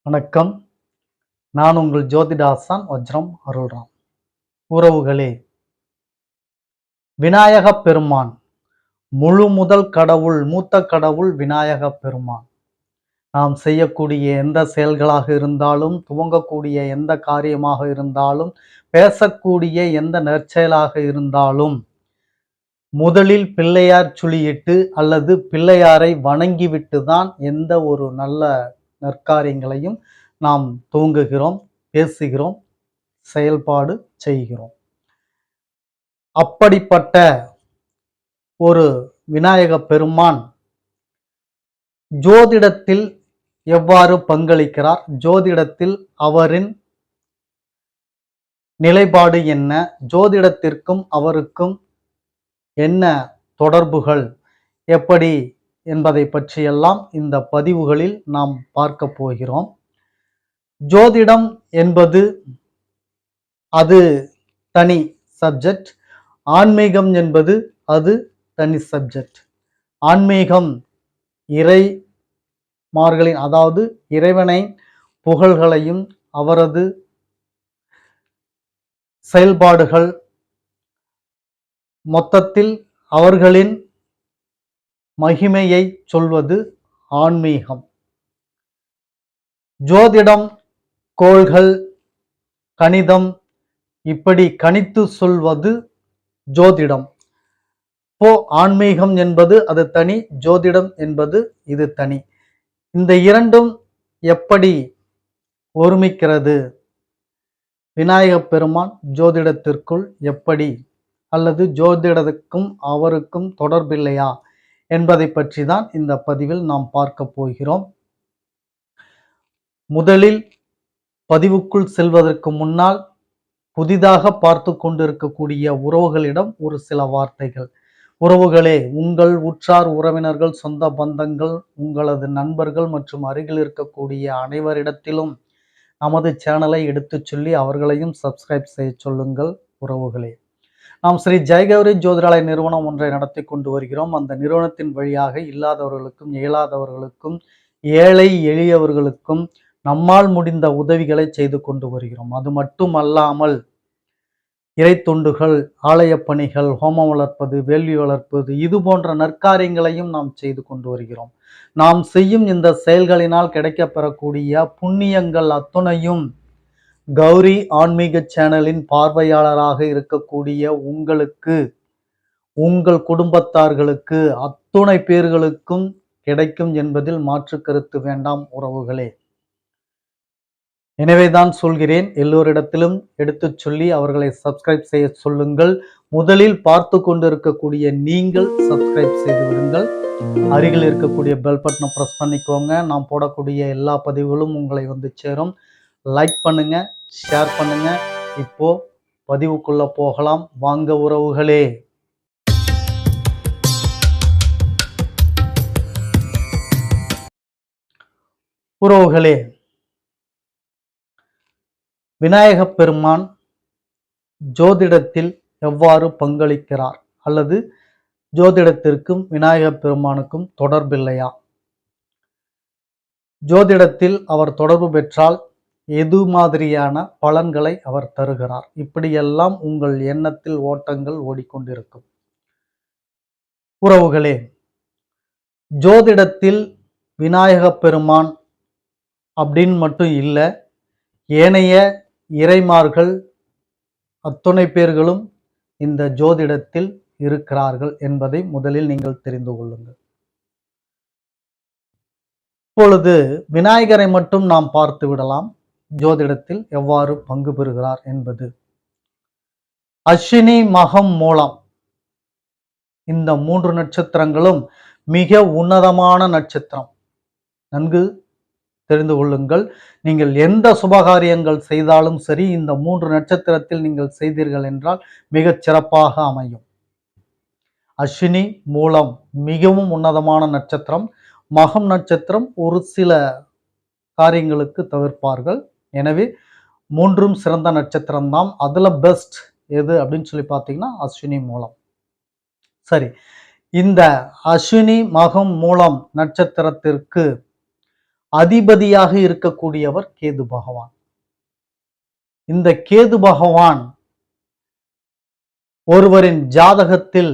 வணக்கம். நான் உங்கள் ஜோதிடாசான் வஜ்ரம் அருள்ராம். உறவுகளே, விநாயகப் பெருமான் முழு முதல் கடவுள், மூத்த கடவுள் விநாயகப் பெருமான். நாம் செய்யக்கூடிய எந்த செயல்களாக இருந்தாலும், துவங்கக்கூடிய எந்த காரியமாக இருந்தாலும், பேசக்கூடிய எந்த நற்செயலாக இருந்தாலும், முதலில் பிள்ளையார் சுழியிட்டு அல்லது பிள்ளையாரை வணங்கிவிட்டு தான் எந்த ஒரு நல்ல நற்காரியங்களையும் நாம் துவங்குகிறோம், பேசுகிறோம், செயல்பாடு செய்கிறோம். அப்படிப்பட்ட ஒரு விநாயகப் பெருமான் ஜோதிடத்தில் எவ்வாறு பங்களிக்கிறார், ஜோதிடத்தில் அவரின் நிலைப்பாடு என்ன, ஜோதிடத்திற்கும் அவருக்கும் என்ன தொடர்புகள், எப்படி என்பதை பற்றியெல்லாம் இந்த பதிவுகளில் நாம் பார்க்க போகிறோம். ஜோதிடம் என்பது அது தனி சப்ஜெக்ட், ஆன்மீகம் என்பது அது தனி சப்ஜெக்ட். ஆன்மீகம் இறைமார்களின், அதாவது இறைவனை புகழ்களையும் அவரது செயல்பாடுகள், மொத்தத்தில் அவர்களின் மகிமையை சொல்வது ஆன்மீகம். ஜோதிடம், கோள்கள், கணிதம் இப்படி கணித்து சொல்வது ஜோதிடம். இப்போ ஆன்மீகம் என்பது அது தனி, ஜோதிடம் என்பது இது தனி. இந்த இரண்டும் எப்படி ஒருமிக்கிறது, விநாயகப் பெருமான் ஜோதிடத்திற்குள் எப்படி, அல்லது ஜோதிடத்துக்கும் அவருக்கும் தொடர்பில்லையா என்பதை பற்றி தான் இந்த பதிவில் நாம் பார்க்க போகிறோம். முதலில் பதிவுக்குள் செல்வதற்கு முன்னால் புதிதாக பார்த்து கொண்டிருக்கக்கூடிய உறவுகளிடம் ஒரு சில வார்த்தைகள். உறவுகளே, உங்கள் உற்றார் உறவினர்கள், சொந்த பந்தங்கள், உங்களது நண்பர்கள் மற்றும் அருகில் இருக்கக்கூடிய அனைவரிடத்திலும் நமது சேனலை எடுத்துச் சொல்லி அவர்களையும் சப்ஸ்கிரைப் செய்ய சொல்லுங்கள். உறவுகளே, நாம் ஸ்ரீ ஜெயகௌரி ஜோதிடாலய நிறுவனம் ஒன்றை நடத்தி கொண்டு வருகிறோம். அந்த நிறுவனத்தின் வழியாக இல்லாதவர்களுக்கும் இயலாதவர்களுக்கும் ஏழை எளியவர்களுக்கும் நம்மால் முடிந்த உதவிகளை செய்து கொண்டு வருகிறோம். அது மட்டுமல்லாமல் இறை தொண்டுகள், ஆலய பணிகள், ஹோமம் வளர்ப்பது, வேள்வி வளர்ப்பது, இது போன்ற நற்காரியங்களையும் நாம் செய்து கொண்டு வருகிறோம். நாம் செய்யும் இந்த செயல்களினால் கிடைக்கப்பெறக்கூடிய புண்ணியங்கள் அத்துணையும் கௌரி ஆன்மீக சேனலின் பார்வையாளராக இருக்கக்கூடிய உங்களுக்கு, உங்கள் குடும்பத்தார்களுக்கு, அத்துணை பேர்களுக்கும் கிடைக்கும் என்பதில் மாற்று கருத்து வேண்டாம் உறவுகளே. எனவேதான் சொல்கிறேன், எல்லோரிடத்திலும் எடுத்துச் சொல்லி அவர்களை சப்ஸ்கிரைப் செய்ய சொல்லுங்கள். முதலில் பார்த்து கொண்டிருக்கக்கூடிய நீங்கள் சப்ஸ்கிரைப் செய்து விடுங்கள். அருகில் இருக்கக்கூடிய பெல் பட்டனை ப்ரெஸ் பண்ணிக்கோங்க. நாம் போடக்கூடிய எல்லா பதிவுகளும் உங்களை வந்து சேரும். லைக் பண்ணுங்க, ஷேர் பண்ணுங்க. இப்போ பதிவுக்குள்ள போகலாம் வாங்க உறவுகளே. உறவுகளே, விநாயகப் பெருமான் ஜோதிடத்தில் எவ்வாறு பங்களிக்கிறார், அல்லது ஜோதிடத்திற்கும் விநாயகப் பெருமானுக்கும் தொடர்பில்லையா, ஜோதிடத்தில் அவர் தொடர்பு பெற்றால் எது மாதிரியான பலன்களை அவர் தருகிறார், இப்படியெல்லாம் உங்கள் எண்ணத்தில் ஓட்டங்கள் ஓடிக்கொண்டிருக்கும். உறவுகளே, ஜோதிடத்தில் விநாயகப் பெருமான் அப்படின்னு மட்டும் இல்லை, ஏனைய இறைமார்கள் அத்துணை பேர்களும் இந்த ஜோதிடத்தில் இருக்கிறார்கள் என்பதை முதலில் நீங்கள் தெரிந்து கொள்ளுங்கள். இப்பொழுது விநாயகரை மட்டும் நாம் பார்த்து விடலாம், ஜோதிடத்தில் எவ்வாறு பங்கு பெறுகிறார் என்பது. அஸ்வினி, மகம், மூலம் இந்த 3 நட்சத்திரங்களும் மிக உன்னதமான நட்சத்திரம். நன்கு தெரிந்து கொள்ளுங்கள். நீங்கள் எந்த சுபகாரியங்கள் செய்தாலும் சரி, இந்த 3 நட்சத்திரத்தில் நீங்கள் செய்தீர்கள் என்றால் மிகச் சிறப்பாக அமையும். அஸ்வினி, மூலம் மிகவும் உன்னதமான நட்சத்திரம். மகம் நட்சத்திரம் ஒரு சில காரியங்களுக்கு தவிர்ப்பார்கள். எனவே 3ம் சிறந்த நட்சத்திரம் தான். அதுல பெஸ்ட் எது அப்படின்னு சொல்லி பார்த்தீங்கன்னா அஸ்வினி, மூலம். சரி, இந்த அஸ்வினி, மகம், மூலம் நட்சத்திரத்திற்கு அதிபதியாக இருக்கக்கூடியவர் கேது பகவான். இந்த கேது பகவான் ஒருவரின் ஜாதகத்தில்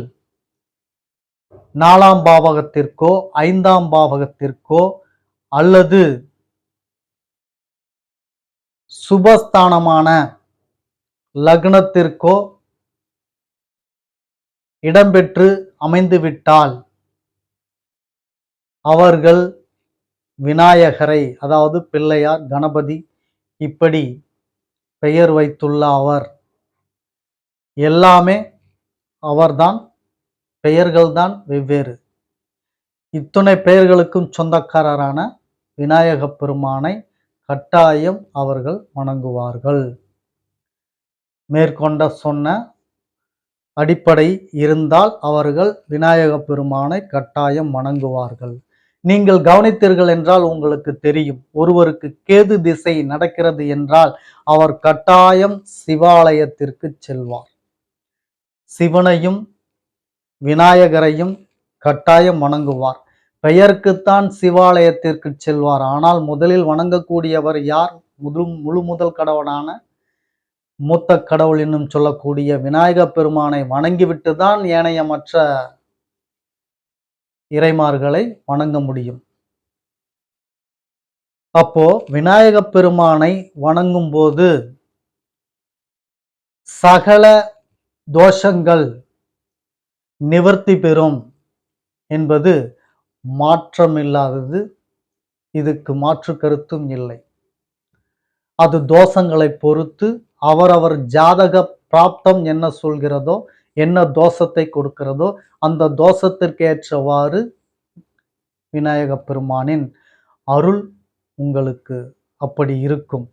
4ஆம் பாவகத்திற்கோ 5ஆம் பாவகத்திற்கோ அல்லது சுபஸ்தானமான லக்னத்திற்கோ இடம்பெற்று அமைந்துவிட்டால் அவர்கள் விநாயகரை, அதாவது பிள்ளையார், கணபதி இப்படி பெயர் வைத்துள்ள அவர் எல்லாமே அவர்தான், பெயர்கள்தான் வெவ்வேறு. இத்துணை பெயர்களுக்கும் சொந்தக்காரரான விநாயக பெருமானை கட்டாயம் அவர்கள் வணங்குவார்கள். மேற்கொண்ட சொன்ன அடிப்படை இருந்தால் அவர்கள் விநாயக பெருமானை கட்டாயம் வணங்குவார்கள். நீங்கள் கவனித்தீர்கள் என்றால் உங்களுக்கு தெரியும், ஒருவருக்கு கேது திசை நடக்கிறது என்றால் அவர் கட்டாயம் சிவாலயத்திற்கு செல்வார். சிவனையும் விநாயகரையும் கட்டாயம் வணங்குவார். பெயருக்குத்தான் சிவாலயத்திற்கு செல்வார். ஆனால் முதலில் வணங்கக்கூடியவர் யார்? முழு முதல் கடவுளான மூத்த கடவுள் என்னும் சொல்லக்கூடிய விநாயக பெருமானை வணங்கிவிட்டுதான் ஏனைய மற்ற இறைமார்களை வணங்க முடியும். அப்போ விநாயக பெருமானை வணங்கும் போது சகல தோஷங்கள் நிவர்த்தி பெறும் என்பது மாற்றமில்லாதது. இதுக்கு மாற்று கருத்தும் இல்லை. அது தோஷங்களை பொறுத்து அவரவர் ஜாதக பிராப்தம் என்ன சொல்கிறதோ, என்ன தோஷத்தை கொடுக்கிறதோ அந்த தோஷத்திற்கேற்றவாறு விநாயக பெருமானின் அருள் உங்களுக்கு அப்படி இருக்கும்.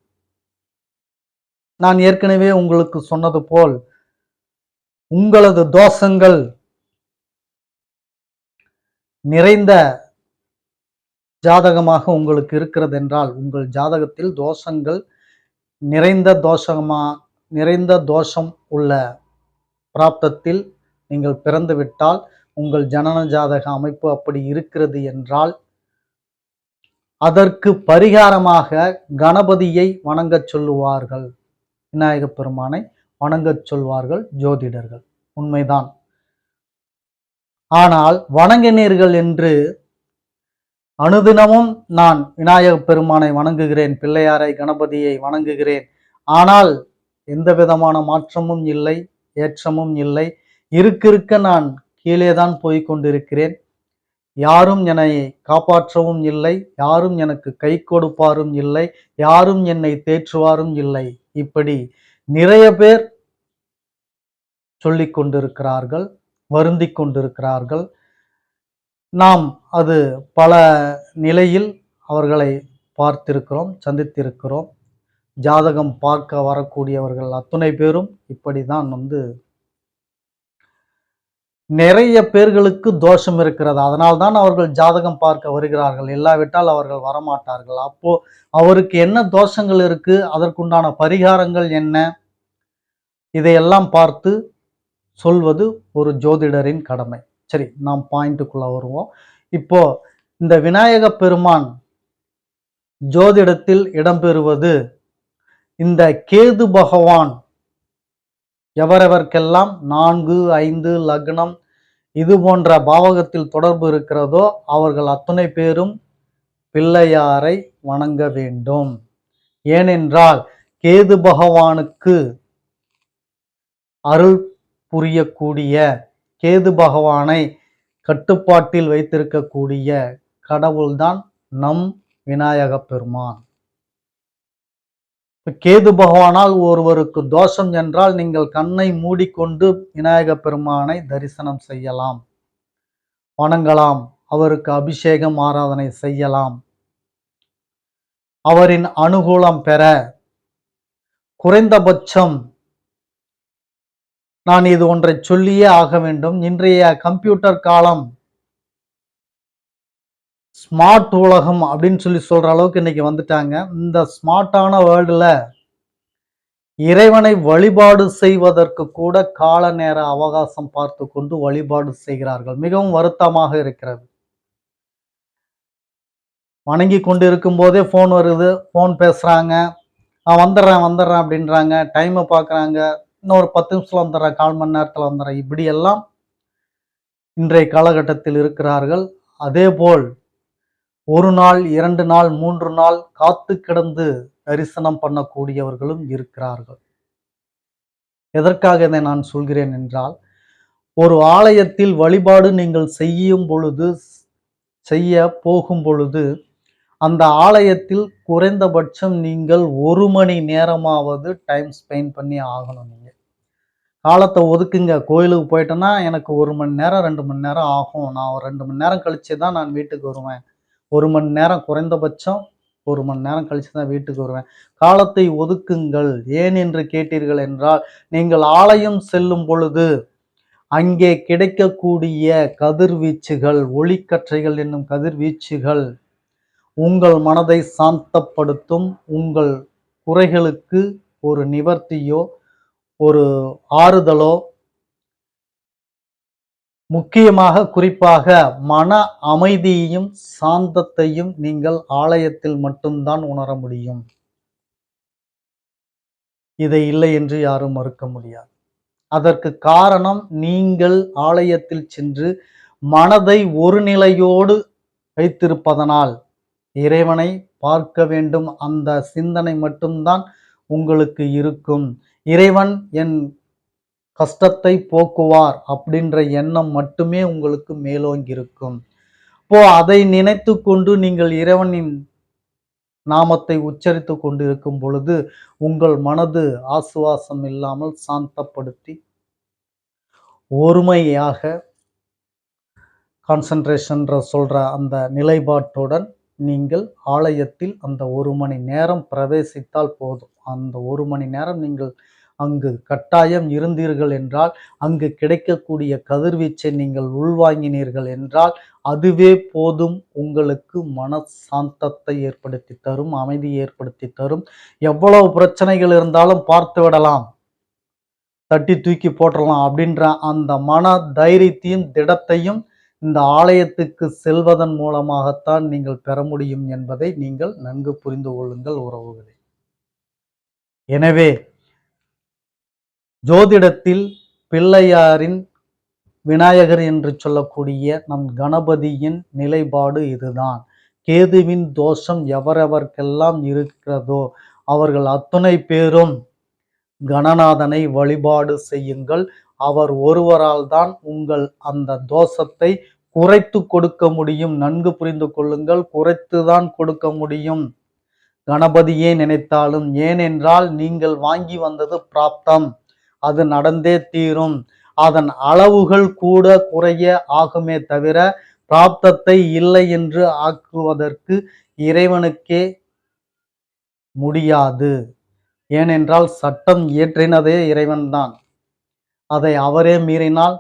நான் ஏற்கனவே உங்களுக்கு சொன்னது போல், உங்களது தோஷங்கள் நிறைந்த ஜாதகமாக உங்களுக்கு இருக்கிறது என்றால், உங்கள் ஜாதகத்தில் தோஷங்கள் நிறைந்த தோஷம் உள்ள பிராப்தத்தில் நீங்கள் பிறந்து விட்டால், உங்கள் ஜனன ஜாதக அமைப்பு அப்படி இருக்கிறது என்றால், அதற்கு பரிகாரமாக கணபதியை வணங்கச் சொல்லுவார்கள். விநாயக பெருமானை வணங்கச் சொல்வார்கள் ஜோதிடர்கள். உண்மைதான். ஆனால் வணங்கினீர்கள் என்று அனுதினமும் நான் விநாயக பெருமானை வணங்குகிறேன், பிள்ளையாரை, கணபதியை வணங்குகிறேன், ஆனால் எந்த விதமான மாற்றமும் இல்லை, ஏற்றமும் இல்லை, இருக்க நான் கீழேதான் போய் கொண்டிருக்கிறேன், யாரும் என்னை காப்பாற்றவும் இல்லை, யாரும் எனக்கு கை கொடுப்பாரும் இல்லை, யாரும் என்னை தேற்றுவாரும் இல்லை, இப்படி நிறைய பேர் சொல்லிக் கொண்டிருக்கிறார்கள், வருந்திக் கொண்டிருக்கிறார்கள். நாம் அது பல நிலையில் அவர்களை பார்த்திருக்கிறோம், சந்தித்திருக்கிறோம். ஜாதகம் பார்க்க வரக்கூடியவர்கள் அத்துணை பேரும் இப்படிதான் நிறைய பேர்களுக்கு தோஷம் இருக்கிறது. அதனால்தான் அவர்கள் ஜாதகம் பார்க்க வருகிறார்கள். இல்லாவிட்டால் அவர்கள் வரமாட்டார்கள். அப்போ அவருக்கு என்ன தோஷங்கள் இருக்கு, அதற்குண்டான பரிகாரங்கள் என்ன, இதையெல்லாம் பார்த்து சொல்வது ஒரு ஜோதிடரின் கடமை. சரி, நாம் பாயிண்ட்டுக்குள்ள வருவோம். இப்போ இந்த விநாயக பெருமான் ஜோதிடத்தில் இடம்பெறுவது, இந்த கேது பகவான் எவரெவர்க்கெல்லாம் 4, 5 லக்னம் இது போன்ற பாவகத்தில் தொடர்பு இருக்கிறதோ அவர்கள் அத்தனை பேரும் பிள்ளையாரை வணங்க வேண்டும். ஏனென்றால் கேது பகவானுக்கு அருள் புரியக்கூடிய, கேது பகவானை கட்டுப்பாட்டில் வைத்திருக்கக்கூடிய கடவுள்தான் நம் விநாயக பெருமான். கேது பகவானால் ஒருவருக்கு தோஷம் என்றால் நீங்கள் கண்ணை மூடிக்கொண்டு விநாயக பெருமானை தரிசனம் செய்யலாம், வணங்கலாம், அவருக்கு அபிஷேகம் ஆராதனை செய்யலாம். அவரின் அனுகூலம் பெற குறைந்தபட்சம் நான் இது ஒன்றை சொல்லியே ஆக வேண்டும். இன்றைய கம்ப்யூட்டர் காலம், ஸ்மார்ட் உலகம் அப்படின்னு சொல்ற அளவுக்கு இன்னைக்கு வந்துட்டாங்க. இந்த ஸ்மார்ட்டான வேர்ல்டுல இறைவனை வழிபாடு செய்வதற்கு கூட கால நேர அவகாசம் பார்த்து கொண்டு வழிபாடு செய்கிறார்கள். மிகவும் வருத்தமாக இருக்கிறது. வணங்கி கொண்டு இருக்கும்போதே ஃபோன் வருது, ஃபோன் பேசுறாங்க. வந்துடுறேன், வந்துடுறேன் அப்படின்றாங்க. டைம பார்க்குறாங்க. இன்னும் ஒரு 10 நிமிஷத்துல வந்துடுறேன், 1/4 மணி நேரத்துல வந்துடுறேன். இப்படியெல்லாம் இன்றைய காலகட்டத்தில் இருக்கிறார்கள். அதேபோல் 1 நாள், 2 நாள், 3 நாள் காத்து கிடந்து தரிசனம் பண்ணக்கூடியவர்களும் இருக்கிறார்கள். எதற்காக இதை நான் சொல்கிறேன் என்றால், ஒரு ஆலயத்தில் வழிபாடு நீங்கள் செய்யும் பொழுது, செய்ய போகும் பொழுது, அந்த ஆலயத்தில் குறைந்தபட்சம் நீங்கள் 1 மணி நேரமாவது டைம் ஸ்பெண்ட் பண்ணி ஆகணும் நீங்க. காலத்த ஒதுக்குங்க. கோயிலுக்கு போயிட்டேன்னா, எனக்கு 1 மணி நேரம், 2 மணி நேரம் ஆகும். நான் ஒரு 2 மணி நேரம் கழிச்சு தான் நான் வீட்டுக்கு வருவேன். 1 மணி நேரம் குறைந்தபட்சம் 1 மணி நேரம் கழிச்சு தான் வீட்டுக்கு வருவேன். காலத்தை ஒதுக்குங்கள். ஏன் என்று கேட்டீர்கள் என்றால், நீங்கள் ஆலயம் செல்லும் பொழுது, அங்கே கிடைக்கக்கூடிய கதிர்வீச்சுகள், ஒளிக்கற்றைகள் என்னும் கதிர்வீச்சுகள் உங்கள் மனதை சாந்தப்படுத்தும். உங்கள் குறைகளுக்கு ஒரு நிவர்த்தியோ, ஒரு ஆறுதலோ, முக்கியமாக குறிப்பாக மன அமைதியையும், சாந்தத்தையும் நீங்கள் ஆலயத்தில் மட்டும்தான் உணர முடியும். இதை இல்லை என்று யாரும் மறுக்க முடியாது. அதற்கு காரணம் நீங்கள் ஆலயத்தில் சென்று மனதை ஒரு நிலையோடு வைத்திருப்பதனால், இறைவனை பார்க்க வேண்டும் அந்த சிந்தனை மட்டும்தான் உங்களுக்கு இருக்கும். இறைவன் என் கஷ்டத்தை போக்குவார் அப்படின்ற எண்ணம் மட்டுமே உங்களுக்கு மேலோங்கி இருக்கும். அப்போ அதை நினைத்து கொண்டு நீங்கள் இறைவனின் நாமத்தை உச்சரித்து கொண்டு இருக்கும் பொழுது, உங்கள் மனது ஆசுவாசம் இல்லாமல் சாந்தப்படுத்தி, ஒருமையாக கான்சன்ட்ரேஷன்ற சொல்ற அந்த நிலைப்பாட்டுடன் நீங்கள் ஆலயத்தில் அந்த 1 மணி நேரம் பிரவேசித்தால் போதும். அந்த 1 மணி நேரம் நீங்கள் அங்கு கட்டாயம் இருந்தீர்கள் என்றால், அங்கு கிடைக்கக்கூடிய கதிர்வீச்சை நீங்கள் உள்வாங்கினீர்கள் என்றால், அதுவே போதும் உங்களுக்கு மன சாந்தத்தை ஏற்படுத்தி தரும், அமைதியை ஏற்படுத்தி தரும். எவ்வளவு பிரச்சனைகள் இருந்தாலும் பார்த்து விடலாம், தட்டி தூக்கி போட்டுறலாம் அப்படின்ற அந்த மன தைரியத்தையும், திடத்தையும் இந்த ஆலயத்துக்கு செல்வதன் மூலமாகத்தான் நீங்கள் பெற முடியும் என்பதை நீங்கள் நன்கு புரிந்து கொள்ளுங்கள் உறவுகளே. எனவே ஜோதிடத்தில் பிள்ளையாரின், விநாயகர் என்று சொல்லக்கூடிய நம் கணபதியின் நிலைப்பாடு இதுதான். கேதுவின் தோஷம் எவரெவர்க்கெல்லாம் இருக்கிறதோ அவர்கள் அத்துணை பேரும் கணநாதனை வழிபாடு செய்யுங்கள். அவர் ஒருவரால் தான் உங்கள் அந்த தோஷத்தை குறைத்து கொடுக்க முடியும். நன்கு புரிந்து கொள்ளுங்கள். குறைத்துதான் கொடுக்க முடியும். கணபதியே நினைத்தாலும். ஏனென்றால் நீங்கள் வாங்கி வந்தது பிராப்தம். அது நடந்தே தீரும். அதன் அளவுகள் கூட குறைய ஆகுமே தவிர, பிராப்தத்தை இல்லை என்று ஆக்குவதற்கு இறைவனுக்கே முடியாது. ஏனென்றால் சட்டம் இயற்றினதே இறைவன்தான். அதை அவரே மீறினால்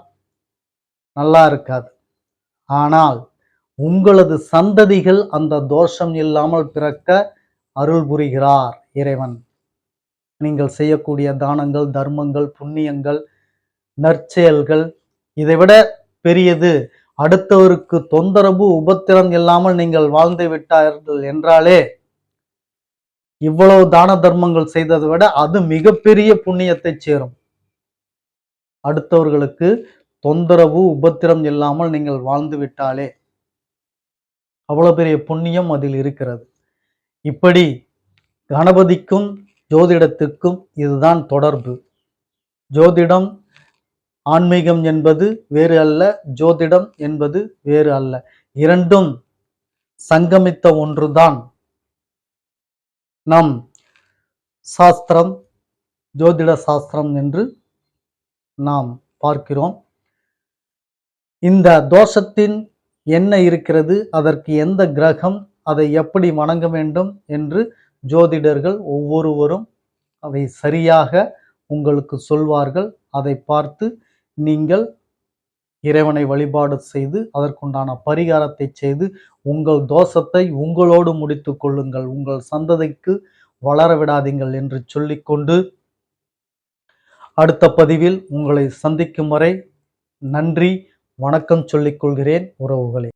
நல்லா இருக்காது. ஆனால் உங்களது சந்ததிகள் அந்த தோஷம் இல்லாமல் பிறக்க அருள் புரிகிறார் இறைவன். நீங்கள் செய்யக்கூடிய தானங்கள், தர்மங்கள், புண்ணியங்கள், நற்செயல்கள், இதைவிட பெரியது அடுத்தவருக்கு தொந்தரவு, உபத்திரம் இல்லாமல் நீங்கள் வாழ்ந்து விட்டார்கள் என்றாலே, இவ்வளவு தான தர்மங்கள் செய்ததை விட அது மிகப்பெரிய புண்ணியத்தை சேரும். அடுத்தவர்களுக்கு தொந்தரவு, உபத்திரம் இல்லாமல் நீங்கள் வாழ்ந்து விட்டாலே அவ்வளவு பெரிய புண்ணியம் அதில் இருக்கிறது. இப்படி கணபதிக்கும் ஜோதிடத்திற்கும் இதுதான் தொடர்பு. ஜோதிடம் ஆன்மீகம் என்பது வேறு அல்ல, ஜோதிடம் என்பது வேறு அல்ல. இரண்டும் சங்கமித்த ஒன்றுதான் நம் சாஸ்திரம், ஜோதிட சாஸ்திரம் என்று நாம் பார்க்கிறோம். இந்த தோஷத்தின் என்ன இருக்கிறது, அதற்கு எந்த கிரகம், அதை எப்படி வணங்க வேண்டும் என்று ஜோதிடர்கள் ஒவ்வொருவரும் அதை சரியாக உங்களுக்கு சொல்வார்கள். அதை பார்த்து நீங்கள் இறைவனை வழிபாடு செய்து அதற்குண்டான பரிகாரத்தை செய்து உங்கள் தோஷத்தை உங்களோடு முடித்து கொள்ளுங்கள். உங்கள் சந்ததிக்கு வளர விடாதீங்கள் என்று சொல்லிக்கொண்டு அடுத்த பதிவில் உங்களை சந்திக்கும் வரை நன்றி, வணக்கம் சொல்லிக் கொள்கிறேன் உறவுகளே.